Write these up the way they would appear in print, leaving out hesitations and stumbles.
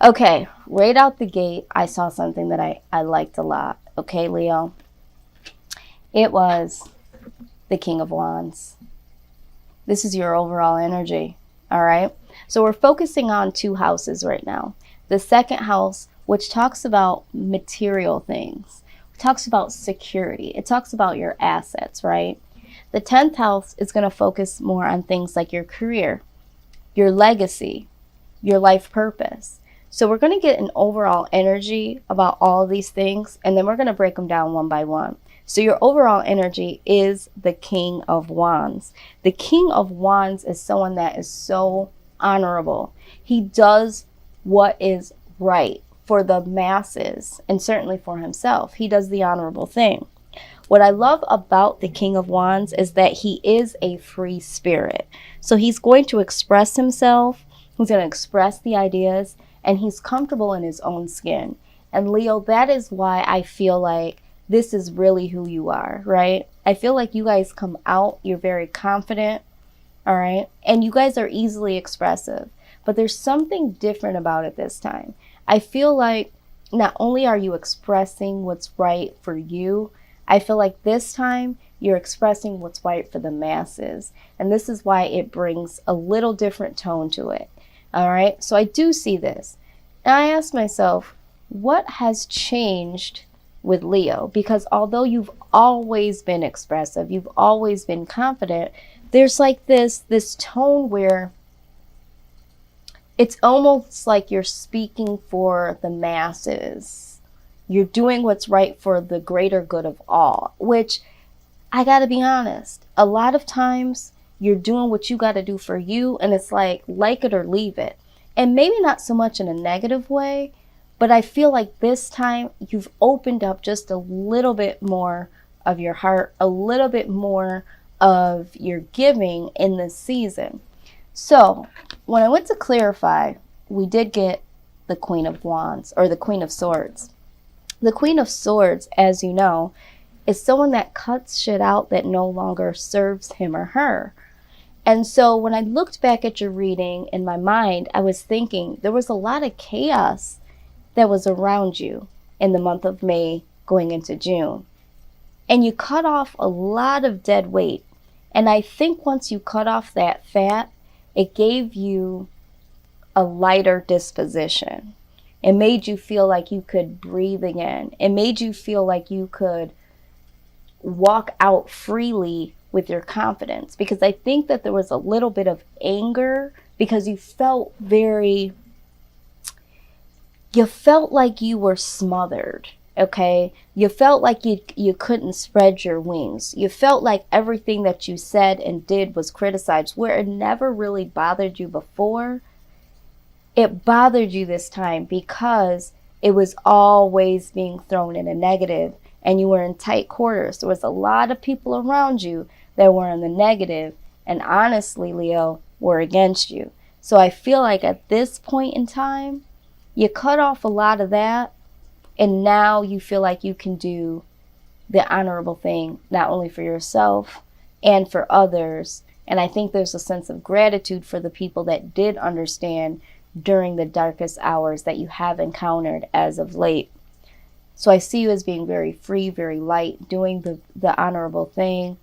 Okay, right out the gate, I saw something that I liked a lot. Okay, Leo. It was the King of Wands. This is your overall energy. All right. So we're focusing on two houses right now. The second house, which talks about material things, talks about security, it talks about your assets, right? The 10th house is going to focus more on things like your career, your legacy, your life purpose. So we're going to get an overall energy about all of these things, and then we're going to break them down one by one. So your overall energy is the King of Wands. The King of Wands is someone that is so honorable. He does what is right for the masses and certainly for himself. He does the honorable thing. What I love about the King of Wands is that he is a free spirit. So he's going to express himself, he's going to express the ideas, and he's comfortable in his own skin. And Leo, that is why I feel like this is really who you are, right? I feel like you guys come out, you're very confident, all right? And you guys are easily expressive. But there's something different about it this time. I feel like not only are you expressing what's right for you, I feel like this time you're expressing what's right for the masses. And this is why it brings a little different tone to it. All right. So I do see this. And I ask myself, what has changed with Leo? Because although you've always been expressive, you've always been confident, there's like this tone where it's almost like you're speaking for the masses. You're doing what's right for the greater good of all, which I got to be honest, a lot of times you're doing what you got to do for you, and it's like it or leave it. And maybe not so much in a negative way, but I feel like this time you've opened up just a little bit more of your heart, a little bit more of your giving in this season. So when I went to clarify, we did get the Queen of Wands, or the Queen of Swords. The Queen of Swords, as you know, is someone that cuts shit out that no longer serves him or her. And so when I looked back at your reading in my mind, I was thinking there was a lot of chaos that was around you in the month of May going into June. And you cut off a lot of dead weight. And I think once you cut off that fat, it gave you a lighter disposition. It made you feel like you could breathe again. It made you feel like you could walk out freely with your confidence, because I think that there was a little bit of anger because you felt like you were smothered, okay? You felt like you couldn't spread your wings. You felt like everything that you said and did was criticized, where it never really bothered you before. It bothered you this time because it was always being thrown in a negative, and you were in tight quarters. There was a lot of people around you that were in the negative, and honestly, Leo, were against you. So I feel like at this point in time, you cut off a lot of that, and now you feel like you can do the honorable thing, not only for yourself and for others. And I think there's a sense of gratitude for the people that did understand during the darkest hours that you have encountered as of late. So I see you as being very free, very light, doing the honorable thing,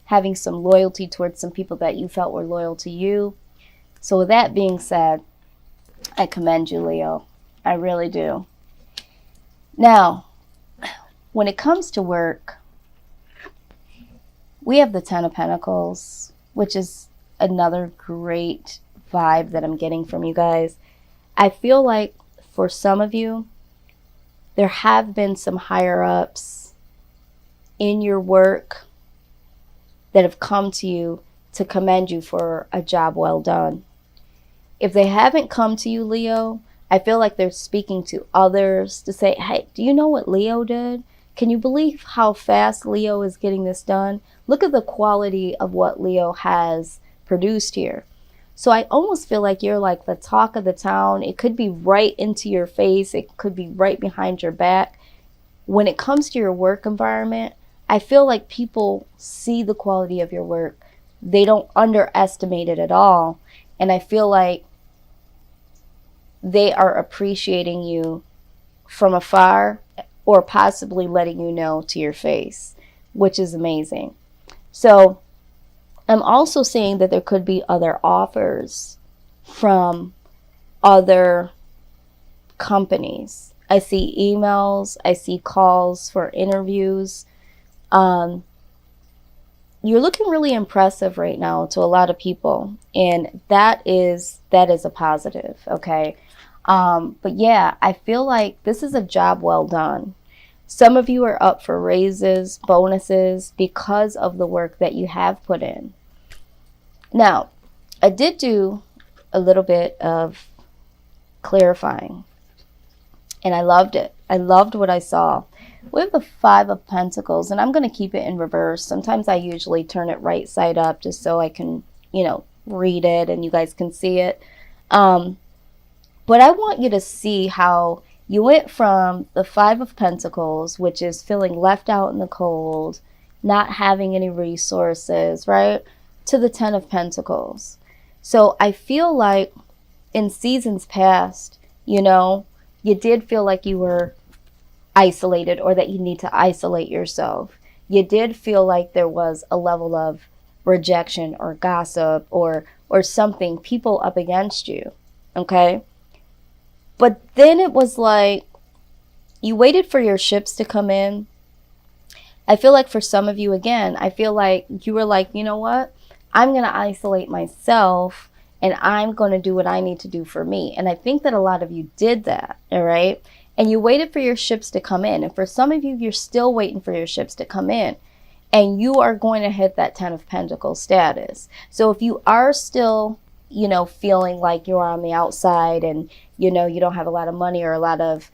having some loyalty towards some people that you felt were loyal to you. So with that being said, I commend you, Leo. I really do. Now, when it comes to work, we have the Ten of Pentacles, which is another great vibe that I'm getting from you guys. I feel like for some of you, there have been some higher ups in your work that have come to you to commend you for a job well done. If they haven't come to you, Leo, I feel like they're speaking to others to say, hey, do you know what Leo did? Can you believe how fast Leo is getting this done? Look at the quality of what Leo has produced here. So I almost feel like you're like the talk of the town. It could be right into your face. It could be right behind your back. When it comes to your work environment, I feel like people see the quality of your work. They don't underestimate it at all. And I feel like they are appreciating you from afar, or possibly letting you know to your face, which is amazing. So I'm also saying that there could be other offers from other companies. I see emails, I see calls for interviews. You're looking really impressive right now to a lot of people, and that is a positive, okay? But yeah, I feel like this is a job well done. Some of you are up for raises, bonuses, because of the work that you have put in. Now, I did do a little bit of clarifying, and I loved it. I loved what I saw. We have the Five of Pentacles, and I'm going to keep it in reverse. Sometimes I usually turn it right side up just so I can, read it and you guys can see it. But I want you to see how you went from the Five of Pentacles, which is feeling left out in the cold, not having any resources, right, to the Ten of Pentacles. So I feel like in seasons past, you did feel like you were isolated, or that you need to isolate yourself. You did feel like there was a level of rejection or gossip or something, people up against you, okay? But then it was like you waited for your ships to come in. I feel like for some of you, again, I feel like you were like, you know what? I'm going to isolate myself and I'm going to do what I need to do for me. And I think that a lot of you did that, all right? And you waited for your ships to come in. And for some of you, you're still waiting for your ships to come in. And you are going to hit that Ten of Pentacles status. So if you are still, feeling like you're on the outside and, you don't have a lot of money or a lot of,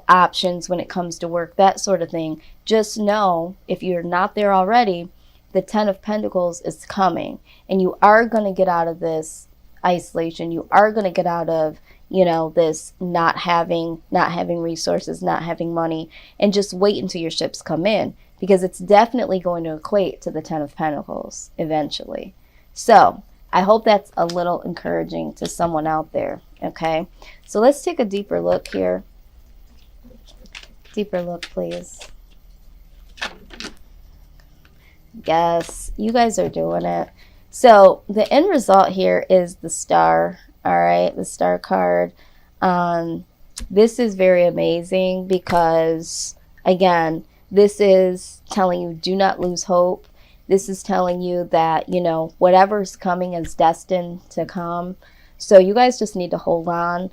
options when it comes to work, that sort of thing, just know, if you're not there already, the Ten of Pentacles is coming. And you are going to get out of this isolation. You are going to get out of, this not having resources, not having money, and just wait until your ships come in, because it's definitely going to equate to the Ten of Pentacles eventually. So I hope that's a little encouraging to someone out there, okay? So let's take a deeper look here. Deeper look, please. Yes, you guys are doing it. So the end result here is the Star, all right? The Star card. This is very amazing because, again, this is telling you do not lose hope. This is telling you that, whatever's coming is destined to come. So you guys just need to hold on.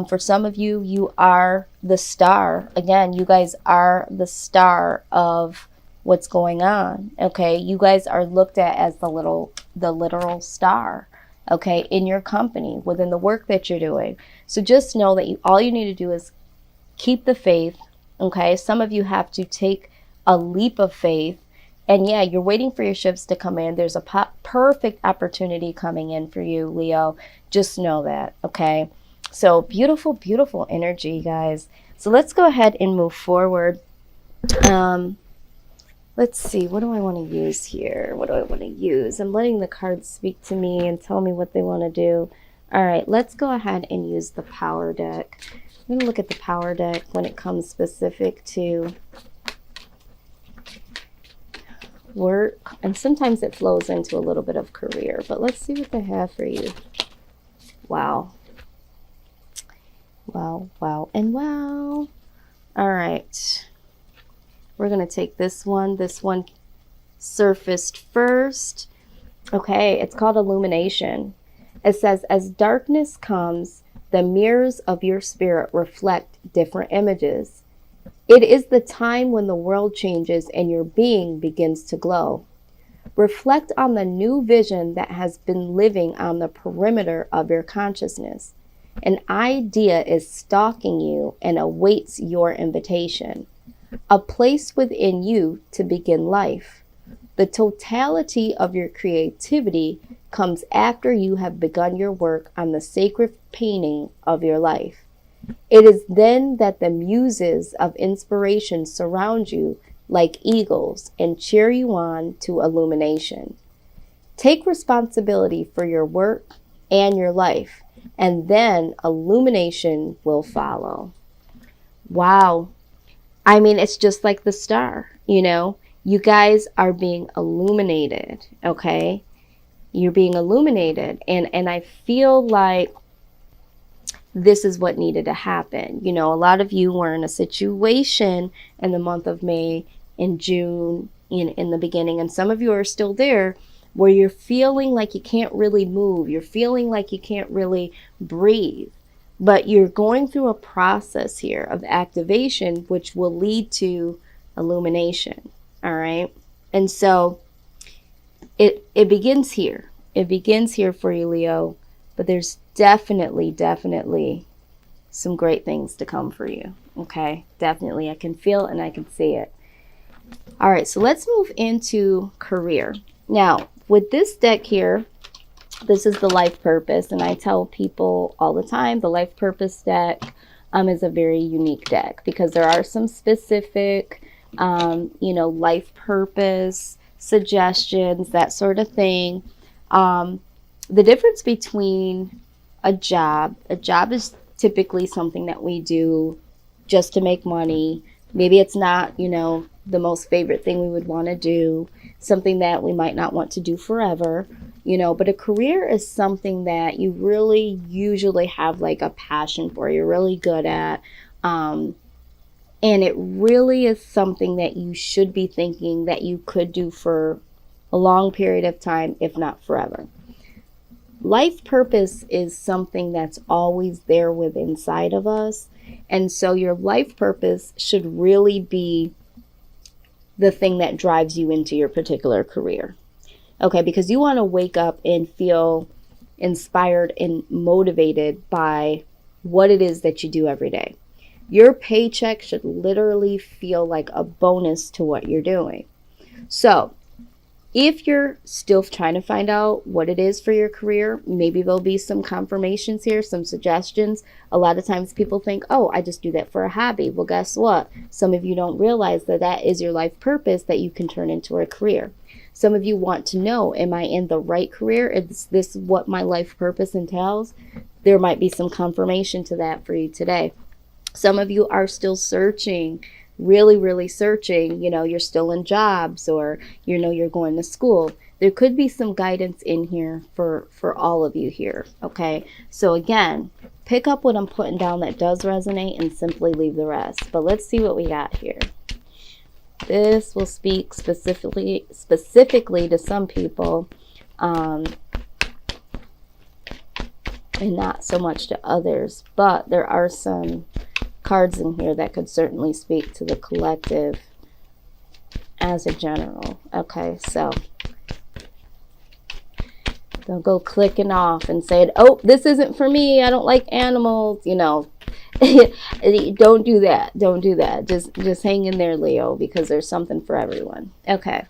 For some of you, you are the star. Again, you guys are the star of what's going on. Okay, you guys are looked at as the literal star. Okay, in your company, within the work that you're doing. So just know that all you need to do is keep the faith. Okay, some of you have to take a leap of faith. And yeah, you're waiting for your ships to come in. There's a perfect opportunity coming in for you, Leo. Just know that, okay? So beautiful, beautiful energy, guys. So let's go ahead and move forward. Let's see. What do I want to use here? What do I want to use? I'm letting the cards speak to me and tell me what they want to do. All right, let's go ahead and use the Power deck. I'm going to look at the Power deck when it comes specific to work, and sometimes it flows into a little bit of career, but let's see what they have for you. Wow, and wow. All right, we're gonna take this one surfaced first. Okay, it's called Illumination. It says, as darkness comes, the mirrors of your spirit reflect different images. It is the time when the world changes and your being begins to glow. Reflect on the new vision that has been living on the perimeter of your consciousness. An idea is stalking you and awaits your invitation. A place within you to begin life. The totality of your creativity comes after you have begun your work on the sacred painting of your life. It is then that the muses of inspiration surround you like eagles and cheer you on to illumination. Take responsibility for your work and your life. and then illumination will follow. Wow. I mean, it's just like the star, you know? You guys are being illuminated, okay? You're being illuminated. And I feel like this is what needed to happen. You know, a lot of you were in a situation in the month of May and June in the beginning, and some of you are still there, where you're feeling like you can't really move. You're feeling like you can't really breathe. But you're going through a process here of activation, which will lead to illumination. All right. And so it begins here. It begins here for you, Leo. But there's definitely some great things to come for you. Okay. Definitely. I can feel and I can see it. All right. So let's move into career. Now, with this deck here, this is the life purpose, and I tell people all the time the life purpose deck is a very unique deck, because there are some specific life purpose suggestions, that sort of thing. The difference between a job is typically something that we do just to make money. Maybe it's not, the most favorite thing we would want to do, something that we might not want to do forever, but a career is something that you really usually have like a passion for, you're really good at, and it really is something that you should be thinking that you could do for a long period of time, if not forever. Life purpose is something that's always there within inside of us, and so your life purpose should really be the thing that drives you into your particular career. Okay, because you want to wake up and feel inspired and motivated by what it is that you do every day. Your paycheck should literally feel like a bonus to what you're doing. So, if you're still trying to find out what it is for your career, maybe there'll be some confirmations here, some suggestions. A lot of times people think, oh, I just do that for a hobby. Well, guess what? Some of you don't realize that that is your life purpose that you can turn into a career. Some of you want to know, am I in the right career? Is this what my life purpose entails? There might be some confirmation to that for you today. Some of you are still searching, really searching. You're still in jobs, or you're going to school. There could be some guidance in here for all of you here. Okay, so again, pick up what I'm putting down that does resonate and simply leave the rest. But let's see what we got here. This will speak specifically to some people, and not so much to others. But there are some cards in here that could certainly speak to the collective as a general. Okay, so don't go clicking off and saying, oh, this isn't for me, I don't like animals, Don't do that. Just hang in there, Leo, because there's something for everyone. Okay,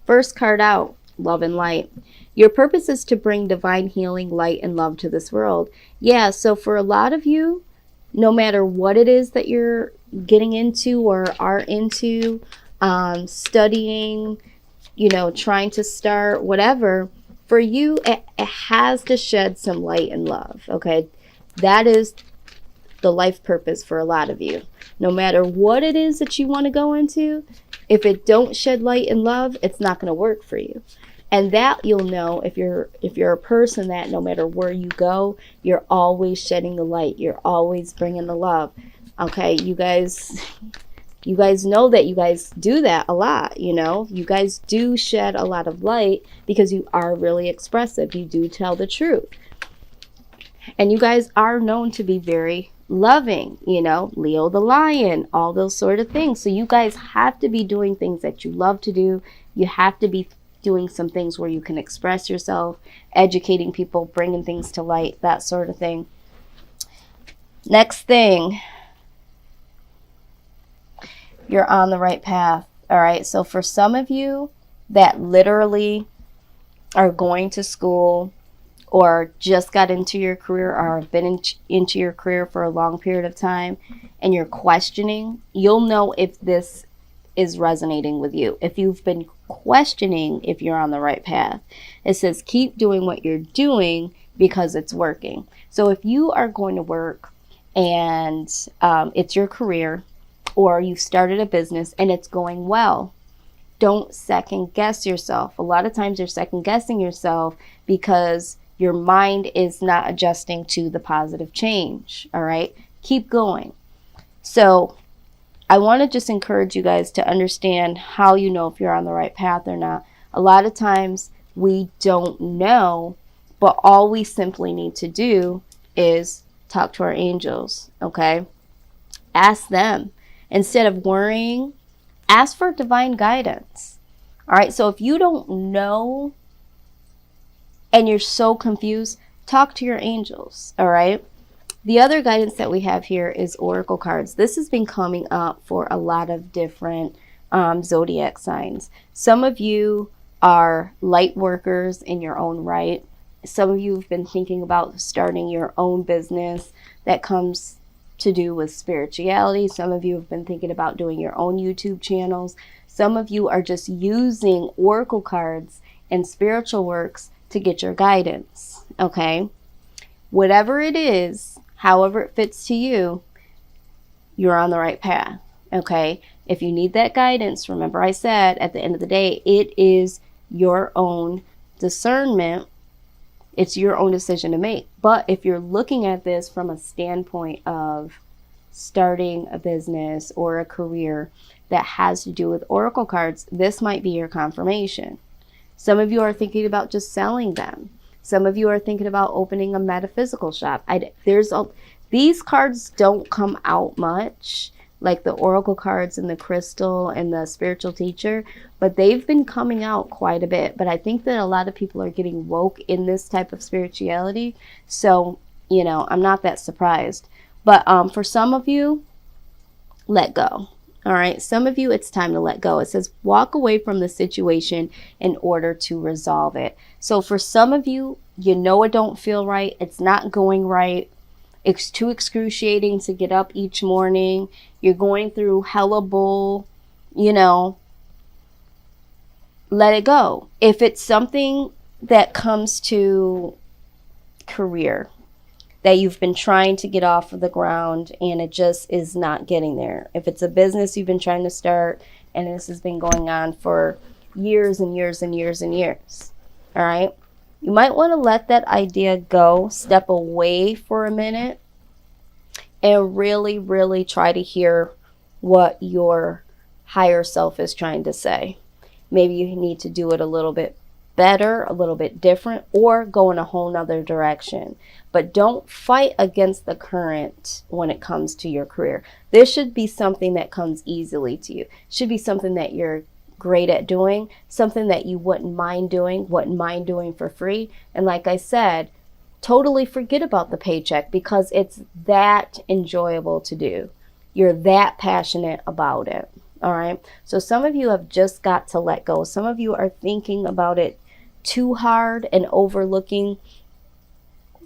first card out, love and light. Your purpose is to bring divine healing, light, and love to this world. Yeah, so for a lot of you, no matter what it is that you're getting into or are into, studying, trying to start, whatever, for you, it has to shed some light and love, okay? That is the life purpose for a lot of you. No matter what it is that you want to go into, if it don't shed light and love, it's not going to work for you. And that you'll know if you're a person that no matter where you go, you're always shedding the light. You're always bringing the love. Okay, you guys know that you guys do that a lot, You guys do shed a lot of light because you are really expressive. You do tell the truth. And you guys are known to be very loving, Leo the lion, all those sort of things. So you guys have to be doing things that you love to do. You have to be doing some things where you can express yourself, educating people, bringing things to light, that sort of thing. Next thing, you're on the right path. All right. So for some of you that literally are going to school or just got into your career or have been into your career for a long period of time and you're questioning, you'll know if this is resonating with you. If you've been questioning if you're on the right path, it says keep doing what you're doing, because it's working. So if you are going to work and it's your career, or you've started a business and it's going well, don't second guess yourself. A lot of times you're second guessing yourself because your mind is not adjusting to the positive change. All right, keep going. So I want to just encourage you guys to understand how you know if you're on the right path or not. A lot of times we don't know, but all we simply need to do is talk to our angels, okay? Ask them. Instead of worrying, ask for divine guidance. All right, so if you don't know and you're so confused, talk to your angels, all right? The other guidance that we have here is oracle cards. This has been coming up for a lot of different zodiac signs. Some of you are light workers in your own right. Some of you have been thinking about starting your own business that comes to do with spirituality. Some of you have been thinking about doing your own YouTube channels. Some of you are just using oracle cards and spiritual works to get your guidance, okay? Whatever it is, however it fits to you, you're on the right path, okay? If you need that guidance, remember I said at the end of the day, it is your own discernment. It's your own decision to make. But if you're looking at this from a standpoint of starting a business or a career that has to do with oracle cards, this might be your confirmation. Some of you are thinking about just selling them. Some of you are thinking about opening a metaphysical shop. These cards don't come out much, like the oracle cards and the crystal and the spiritual teacher, but they've been coming out quite a bit. But I think that a lot of people are getting woke in this type of spirituality. So, you know, I'm not that surprised. But for some of you, let go. All right. Some of you, it's time to let go. It says walk away from the situation in order to resolve it. So for some of you, you know it don't feel right. It's not going right. It's too excruciating to get up each morning. You're going through hella bull, you know, let it go. If it's something that comes to career that you've been trying to get off of the ground and it just is not getting there. If it's a business you've been trying to start and this has been going on for years and years and years and years, all right? You might want to let that idea go, step away for a minute, and really, really try to hear what your higher self is trying to say. Maybe you need to do it a little bit better, a little bit different, or go in a whole nother direction. But don't fight against the current when it comes to your career. This should be something that comes easily to you. It should be something that you're great at doing, something that you wouldn't mind doing for free. And like I said, totally forget about the paycheck because it's that enjoyable to do. You're that passionate about it. All right. So some of you have just got to let go. Some of you are thinking about it too hard and overlooking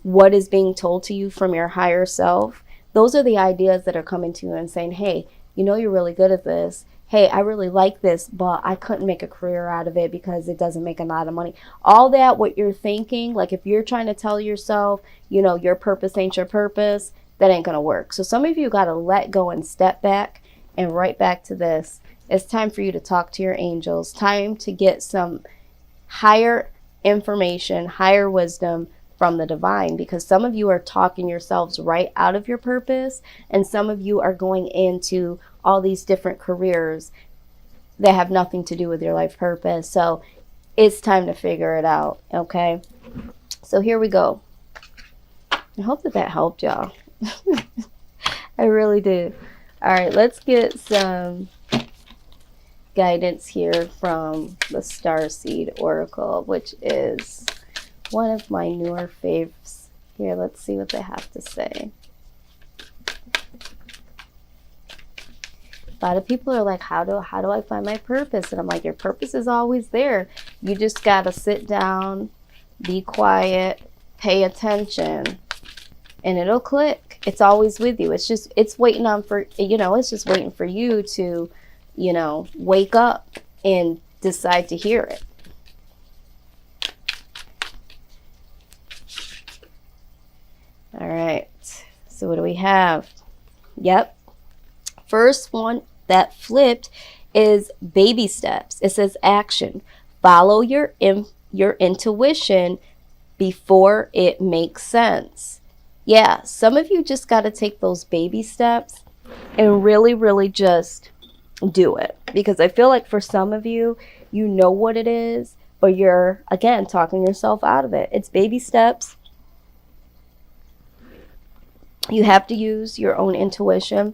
what is being told to you from your higher self. Those are the ideas that are coming to you and saying, hey, you know, you're really good at this. Hey, I really like this, but I couldn't make a career out of it because it doesn't make a lot of money. All that, what you're thinking, like if you're trying to tell yourself, you know, your purpose ain't your purpose, that ain't going to work. So some of you got to let go and step back and right back to this. It's time for you to talk to your angels. Time to get some higher information, higher wisdom from the divine, because some of you are talking yourselves right out of your purpose, and some of you are going into all these different careers that have nothing to do with your life purpose. So it's time to figure it out, okay? So here we go. I hope that helped y'all. I really did. All right, let's get some guidance here from the Starseed Oracle, which is one of my newer faves. Here, let's see what they have to say. A lot of people are like, how do I find my purpose? And I'm like, your purpose is always there. You just got to sit down, be quiet, pay attention, and it'll click. It's always with you. It's waiting it's just waiting for you to, wake up and decide to hear it. All right. So what do we have? Yep. First one that flipped is baby steps. It says action. Follow your intuition before it makes sense. Yeah, some of you just got to take those baby steps and really, really just do it. Because I feel like for some of you, you know what it is, but you're, again, talking yourself out of it. It's baby steps. You have to use your own intuition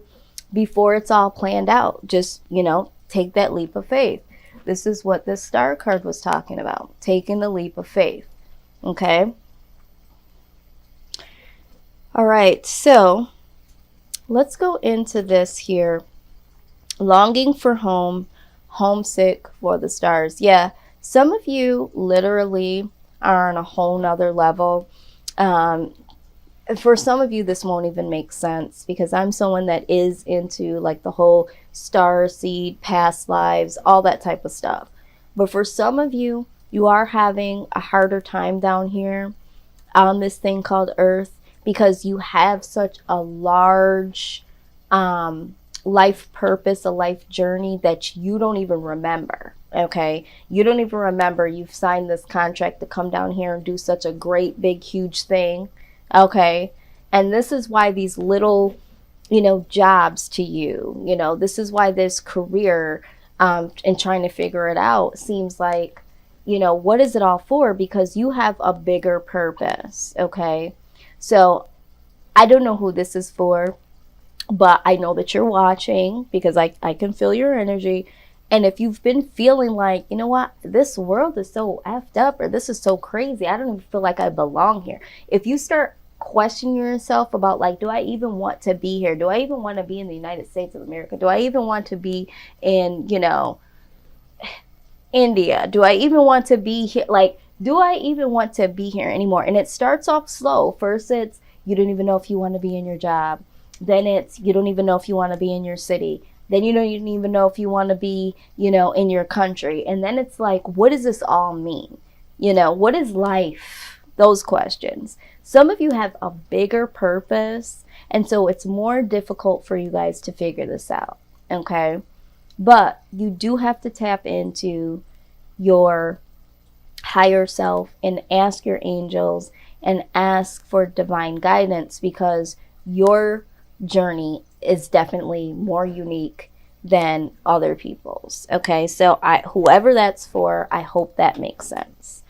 before it's all planned out. Just, take that leap of faith. This is what this star card was talking about, taking the leap of faith. Okay? All right, so let's go into this here. Longing for home, homesick for the stars. Yeah, some of you literally are on a whole nother level. For some of you, this won't even make sense because I'm someone that is into like the whole star seed, past lives, all that type of stuff. But for some of you, you are having a harder time down here on this thing called Earth because you have such a large life purpose, a life journey that you don't even remember. Okay, you don't even remember you've signed this contract to come down here and do such a great, big, huge thing. Okay, and this is why these little, jobs to you, this is why this career and trying to figure it out seems like, what is it all for? Because you have a bigger purpose. Okay, so I don't know who this is for, but I know that you're watching because I can feel your energy. And if you've been feeling like, you know what, this world is so effed up or this is so crazy, I don't even feel like I belong here. If you start questioning yourself about like, do I even want to be here? Do I even want to be in the United States of America? Do I even want to be in, India? Do I even want to be here? Like, do I even want to be here anymore? And it starts off slow. First, it's you don't even know if you want to be in your job. Then it's you don't even know if you want to be in your city. Then you don't even know if you want to be, in your country. And then it's like, what does this all mean? What is life? Those questions. Some of you have a bigger purpose, and so it's more difficult for you guys to figure this out, okay? But you do have to tap into your higher self and ask your angels and ask for divine guidance because your journey is definitely more unique than other people's. Okay, so whoever that's for, I hope that makes sense.